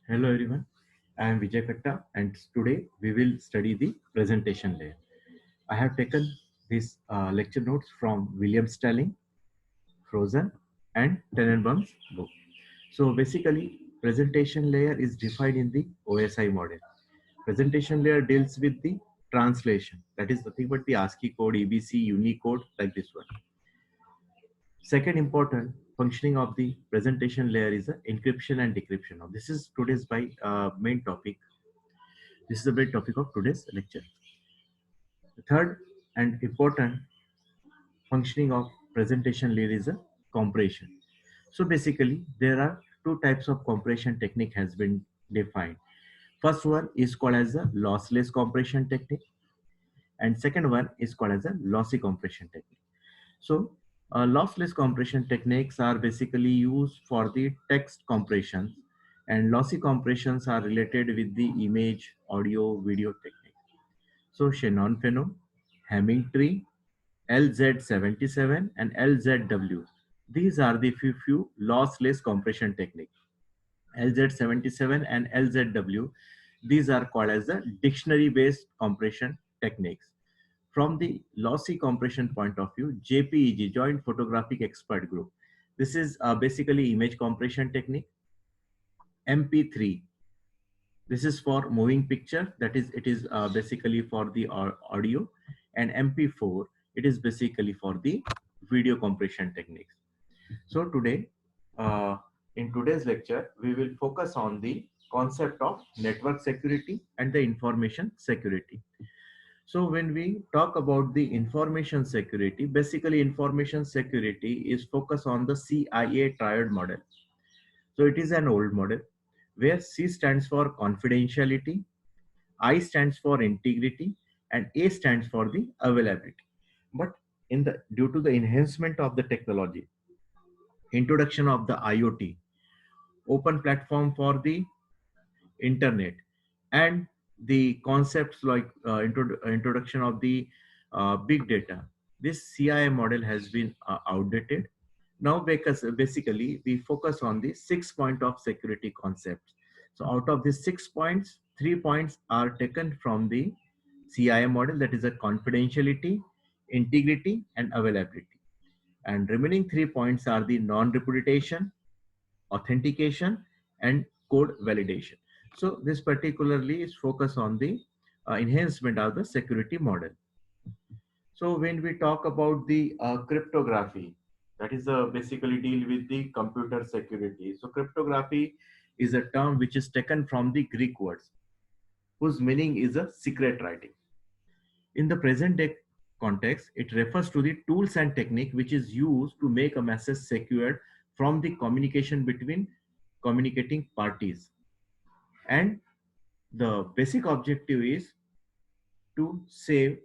Hello everyone, I am Vijay Katta and today we will study the presentation layer. I have taken these lecture notes from William Stalling, Frozen and Tenenbaum's book. So basically presentation layer is defined in the OSI model. Presentation layer deals with the translation, that is nothing but the ASCII code, EBC, Unicode like this one. Second important functioning of the presentation layer is the encryption and decryption. Now this is today's main topic. This is the main topic of today's lecture. The third and important functioning of presentation layer is a compression. So basically, there are two types of compression technique has been defined. First one is called as a lossless compression technique, and second one is called as a lossy compression technique. So lossless compression techniques are basically used for the text compressions, and lossy compressions are related with the image, audio, video technique. So Shannon Fenno, Hamming tree, LZ77 and LZW. These are the few lossless compression technique. LZ77 and LZW, these are called as the dictionary based compression techniques. From the lossy compression point of view, JPEG, Joint Photographic Expert Group, this is basically image compression technique. MP3, this is for moving picture, that is it is basically for the audio, and MP4, it is basically for the video compression techniques. So today, uh, in today's lecture, we will focus on the concept of network security and the information security. So when we talk about the information security, basically information security is focused on the CIA triad model. So it is an old model where C stands for confidentiality, I stands for integrity, and A stands for the availability. But due to the enhancement of the technology, introduction of the IoT, open platform for the internet, and the concepts like introduction of the big data, this CIM model has been outdated. Now because basically we focus on the 6 point of security concepts. So out of these 6 points, 3 points are taken from the CIM model, that is a confidentiality, integrity and availability, and remaining 3 points are the non-repudiation, authentication and code validation. So this particularly is focused on the enhancement of the security model. So when we talk about the cryptography, that is basically deal with the computer security. So cryptography is a term which is taken from the Greek words, whose meaning is a secret writing. In the present day context, it refers to the tools and technique which is used to make a message secured from the communication between communicating parties. And the basic objective is to save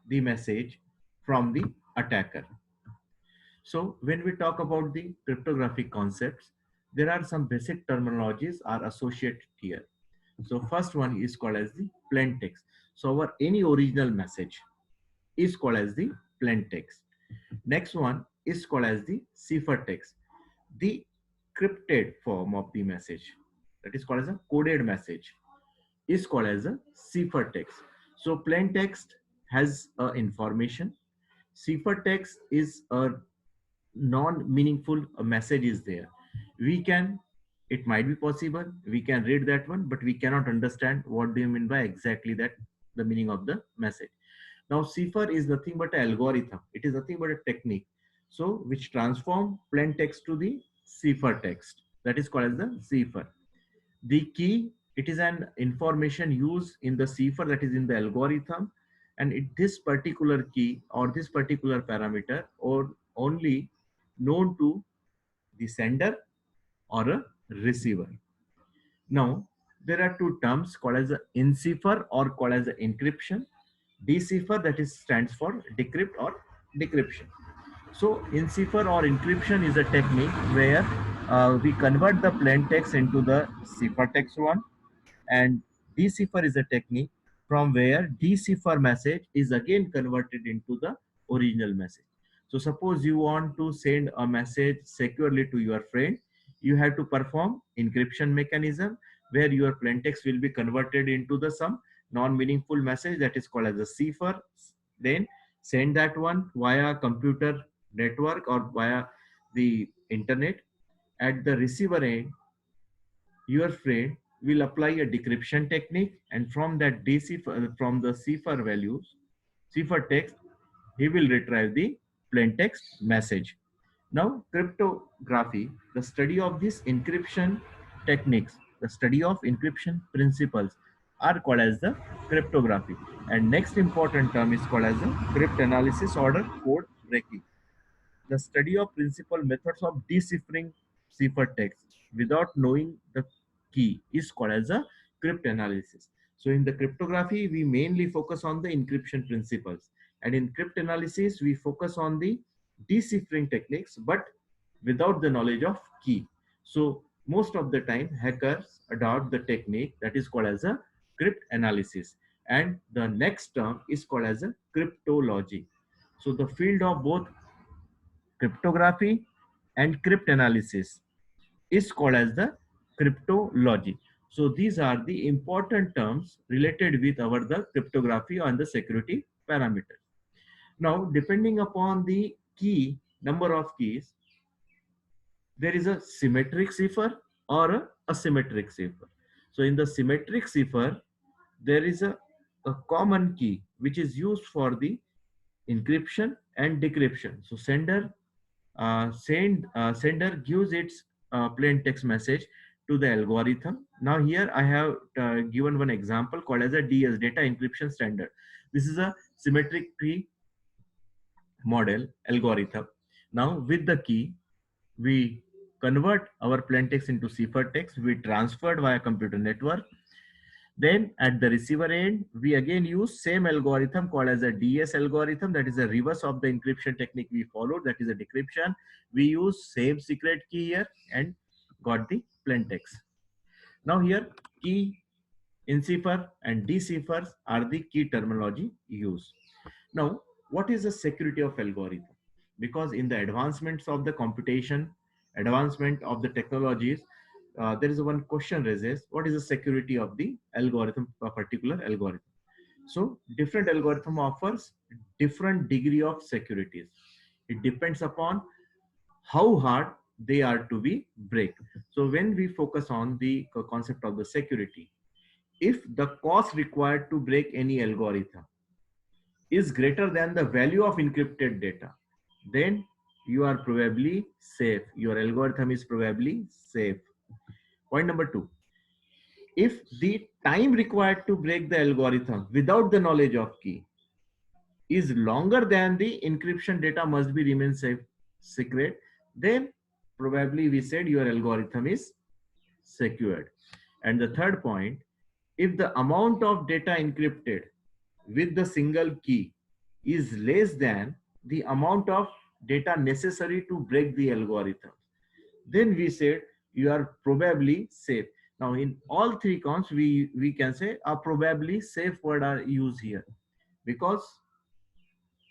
the message from the attacker. So when we talk about the cryptographic concepts, there are some basic terminologies are associated here. So first one is called as the plain text. So our any original message is called as the plain text. Next one is called as the ciphertext, the crypted form of the message, that is called as a coded message, is called as a ciphertext. So plain text has information. Ciphertext is a non-meaningful message is there. We can, it might be possible, we can read that one, but we cannot understand what do you mean by exactly that, the meaning of the message. Now, cipher is nothing but an algorithm. It is nothing but a technique. So, which transform plain text to the cipher text. That is called as the cipher. The key, it is an information used in the cipher, that is in the algorithm, and this particular key or this particular parameter or only known to the sender or a receiver. Now, there are two terms called as encipher or called as encryption. Decipher, that is stands for decrypt or decryption. So encipher or encryption is a technique where we convert the plain text into the ciphertext one, and decipher is a technique from where decipher message is again converted into the original message. So suppose you want to send a message securely to your friend, you have to perform encryption mechanism where your plain text will be converted into the some non-meaningful message that is called as a cipher. Then send that one via computer network or via the internet. At the receiver end, your friend will apply a decryption technique, and from that decipher, from the cipher values, cipher text, he will retrieve the plain text message. Now, cryptography, the study of these encryption techniques, the study of encryption principles are called as the cryptography. And next important term is called as the cryptanalysis or the code breaking. The study of principal methods of deciphering cipher text without knowing the key is called as a cryptanalysis. So in the cryptography, we mainly focus on the encryption principles. And in cryptanalysis, we focus on the deciphering techniques, but without the knowledge of key. So most of the time, hackers adopt the technique that is called as a cryptanalysis. And the next term is called as a cryptology. So the field of both cryptography and cryptanalysis is called as the cryptology. So these are the important terms related with our the cryptography and the security parameter. Now, depending upon the key, number of keys, there is a symmetric cipher or a asymmetric cipher. So in the symmetric cipher, there is a common key which is used for the encryption and decryption. So sender gives its plain text message to the algorithm. Now here I have given one example called as a DS, data encryption standard. This is a symmetric key model algorithm. Now with the key, we convert our plain text into cipher text. We transferred via computer network. Then at the receiver end, we again use same algorithm called as a DS algorithm. That is a reverse of the encryption technique we followed. That is a decryption. We use same secret key here and got the plain text. Now here key, encipher and deciphers are the key terminology used. Now, what is the security of algorithm? Because in the advancements of the computation, advancement of the technologies, there is one question raises: what is the security of the algorithm, a particular algorithm? So, different algorithm offers different degree of securities. It depends upon how hard they are to be break. So, when we focus on the concept of the security, if the cost required to break any algorithm is greater than the value of encrypted data, then you are probably safe. Your algorithm is probably safe. Point number two, if the time required to break the algorithm without the knowledge of key is longer than the encryption data must be remain safe, secret, then probably we said your algorithm is secured. And the third point, if the amount of data encrypted with the single key is less than the amount of data necessary to break the algorithm, then we said you are probably safe. Now in all three counts, we can say a probably safe word are used here, because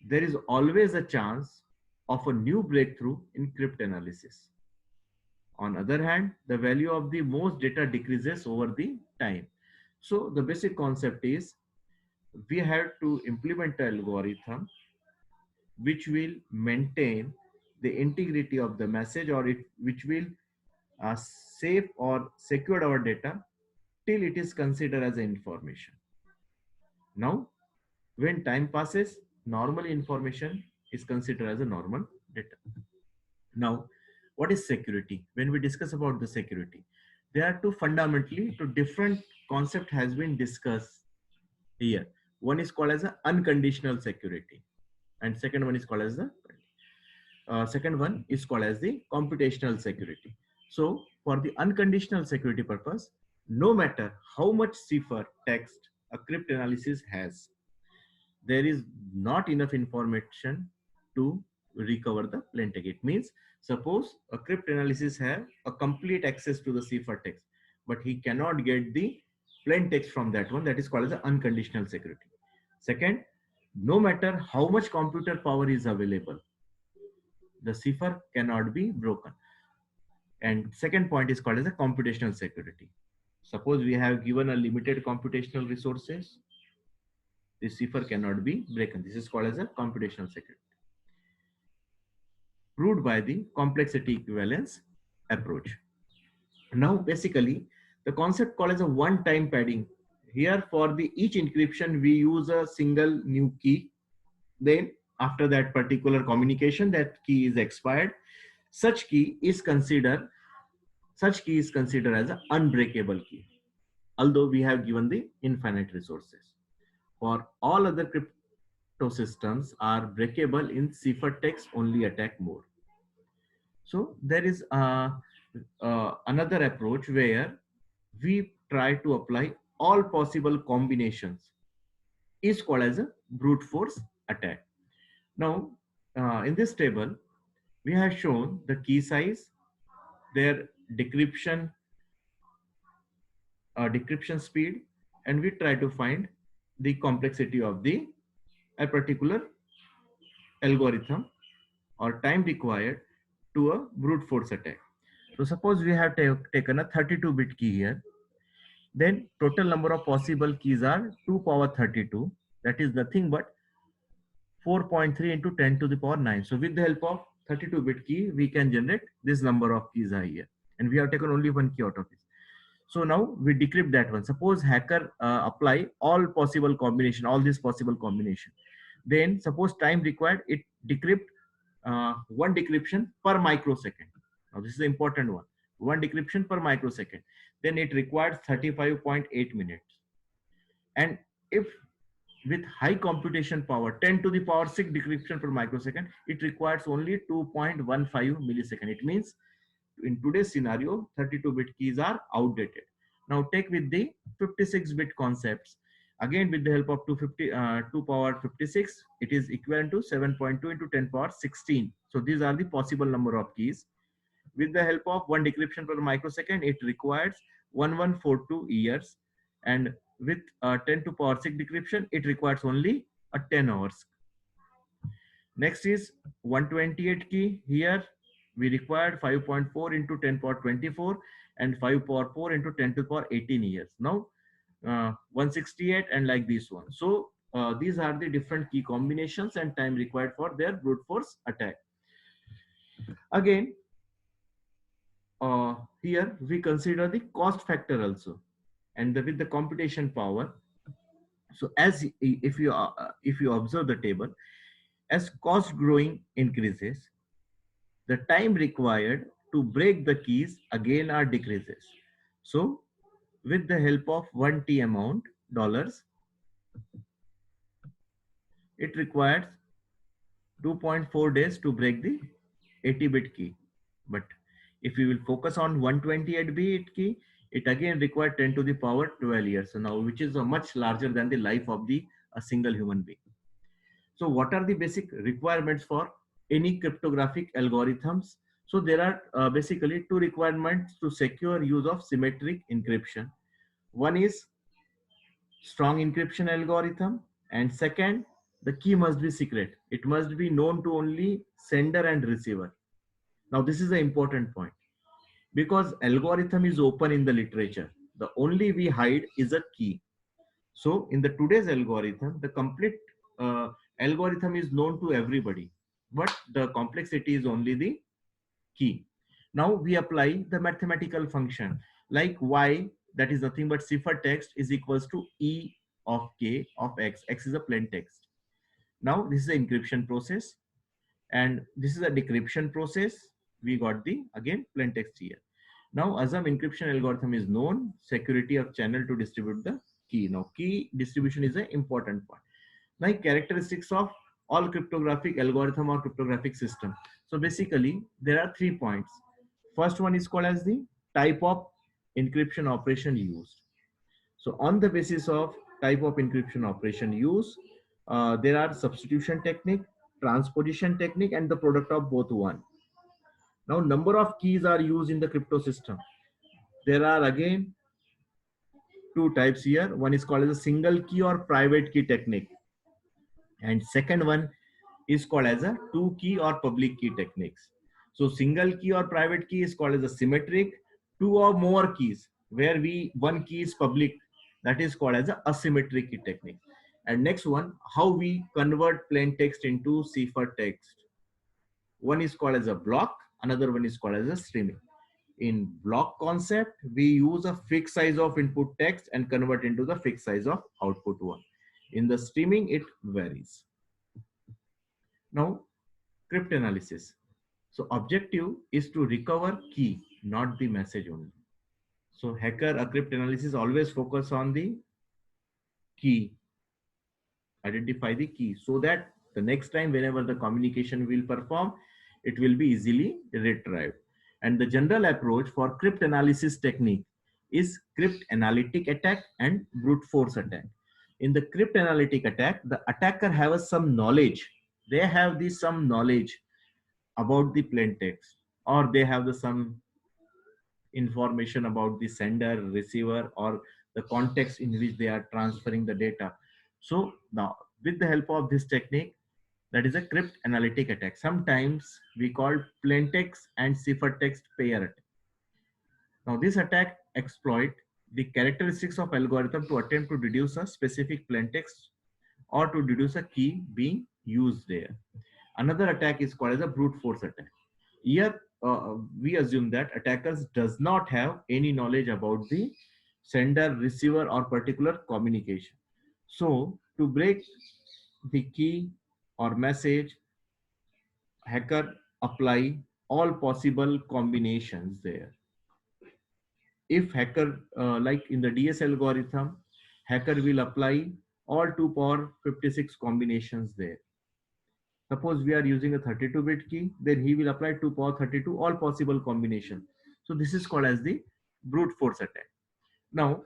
there is always a chance of a new breakthrough in cryptanalysis. On other hand, the value of the most data decreases over the time. So the basic concept is we have to implement an algorithm which will maintain the integrity of the message, or which will save or secure our data till it is considered as information. Now, when time passes, normal information is considered as a normal data. Now, what is security? When we discuss about the security, there are two different concept has been discussed here. One is called as a unconditional security, and second one is called as the second one is called as the computational security. So for the unconditional security purpose, no matter how much cipher text a cryptanalysis has, there is not enough information to recover the plain text. It means suppose a cryptanalysis have a complete access to the cipher text, but he cannot get the plain text from that one. That is called as the unconditional security. Second, no matter how much computer power is available, the cipher cannot be broken. And second point is called as a computational security. Suppose we have given a limited computational resources, this cipher cannot be broken. This is called as a computational security, proved by the complexity equivalence approach. Now, basically, the concept called as a one-time padding. Here, for the each encryption, we use a single new key. Then, after that particular communication, that key is expired. Such key is considered as an unbreakable key, although we have given the infinite resources. For all other crypto systems are breakable in ciphertext only attack mode. So there is another approach where we try to apply all possible combinations, is called as a brute force attack. Now, in this table, we have shown the key size, their decryption speed, and we try to find the complexity of the a particular algorithm or time required to a brute force attack. So suppose we have taken a 32-bit key here, then total number of possible keys are 2 power 32. That is nothing but 4.3 into 10 to the power 9. So with the help of 32-bit key, we can generate this number of keys are here. And we have taken only one key out of this. So now we decrypt that one. Suppose hacker apply all possible combination, all this possible combination. Then suppose time required, it decrypt one decryption per microsecond. Now this is the important one. One decryption per microsecond. Then it requires 35.8 minutes. And if with high computation power, 10 to the power 6 decryption per microsecond, it requires only 2.15 millisecond. It means in today's scenario, 32-bit keys are outdated. Now take with the 56-bit concepts. Again, with the help of 2 power 56, it is equivalent to 7.2 into 10 power 16. So these are the possible number of keys. With the help of one decryption per microsecond, it requires 1142 years. And with 10 to power 6 decryption, it requires only 10 hours. Next is 128 key. Here we required 5.4 into 10 power 24 and 5 power 4 into 10 to the power 18 years. Now 168 and like this one. So these are the different key combinations and time required for their brute force attack. Again, here we consider the cost factor also, and with the computation power. So as if you observe the table, as cost growing increases, the time required to break the keys again are decreases. So with the help of 1 T amount dollars, it requires 2.4 days to break the 80-bit key. But if we will focus on 128-bit key, it again required 10 to the power 12 years. So now, which is a much larger than the life of a single human being. So what are the basic requirements for any cryptographic algorithms? So there are basically two requirements to secure use of symmetric encryption. One is strong encryption algorithm, and second, the key must be secret. It must be known to only sender and receiver. Now this is an important point, because algorithm is open in the literature. The only we hide is a key. So in the today's algorithm, the complete algorithm is known to everybody, but the complexity is only the key. Now we apply the mathematical function like y, that is nothing but ciphertext, is equals to e of k of x. X is a plain text. Now this is the encryption process, and this is a decryption process. We got the again plain text here. Now assume encryption algorithm is known, security of channel to distribute the key. Now key distribution is an important point. Like characteristics of all cryptographic algorithm or cryptographic system. So basically there are 3 points. First one is called as the type of encryption operation used. So on the basis of type of encryption operation used, there are substitution technique, transposition technique, and the product of both one. Now number of keys are used in the crypto system. There are again 2 types here. One is called as a single key or private key technique, and second one is called as a 2 key or public key techniques. So single key or private key is called as a symmetric. Two or more keys where one key is public, that is called as a asymmetric key technique. And next one, how we convert plain text into ciphertext. One is called as a block, another one is called as a streaming. In block concept, we use a fixed size of input text and convert into the fixed size of output one. In the streaming, it varies. Now, cryptanalysis. So objective is to recover key, not the message only. So hacker cryptanalysis always focus on the key, identify the key, so that the next time whenever the communication will perform, it will be easily retrieved. And the general approach for cryptanalysis technique is cryptanalytic attack and brute force attack. In the cryptanalytic attack, the attacker has some knowledge. They have this some knowledge about the plain text, or they have the some information about the sender, receiver, or the context in which they are transferring the data. So now, with the help of this technique, that is a cryptanalytic attack. Sometimes we call plain text and ciphertext pair attack. Now, this attack exploit the characteristics of algorithm to attempt to deduce a specific plain text or to deduce a key being used there. Another attack is called as a brute force attack. Here, we assume that attackers does not have any knowledge about the sender, receiver, or particular communication. So, to break the key or message, hacker apply all possible combinations there. If hacker, like in the DS algorithm, hacker will apply all 2 power 56 combinations there. Suppose we are using a 32-bit key, then he will apply 2 power 32 all possible combination. So this is called as the brute force attack. Now,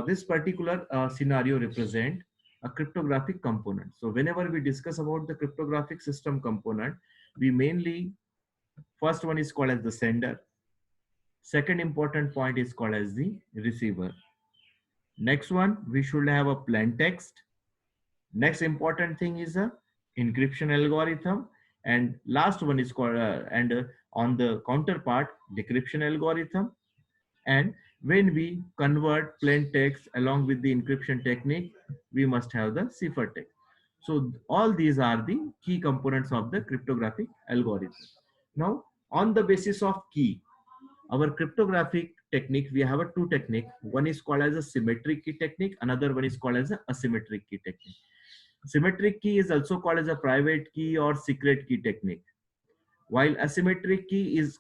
this particular scenario represent a cryptographic component. So whenever we discuss about the cryptographic system component, we mainly, first one is called as the sender. Second important point is called as the receiver. Next one, we should have a plain text. Next important thing is a encryption algorithm, and last one is called on the counterpart decryption algorithm. And when we convert plain text along with the encryption technique, we must have the ciphertext. So all these are the key components of the cryptographic algorithm. Now, on the basis of key, our cryptographic technique, we have a two technique. One is called as a symmetric key technique, another one is called as a asymmetric key technique. Symmetric key is also called as a private key or secret key technique, while asymmetric key is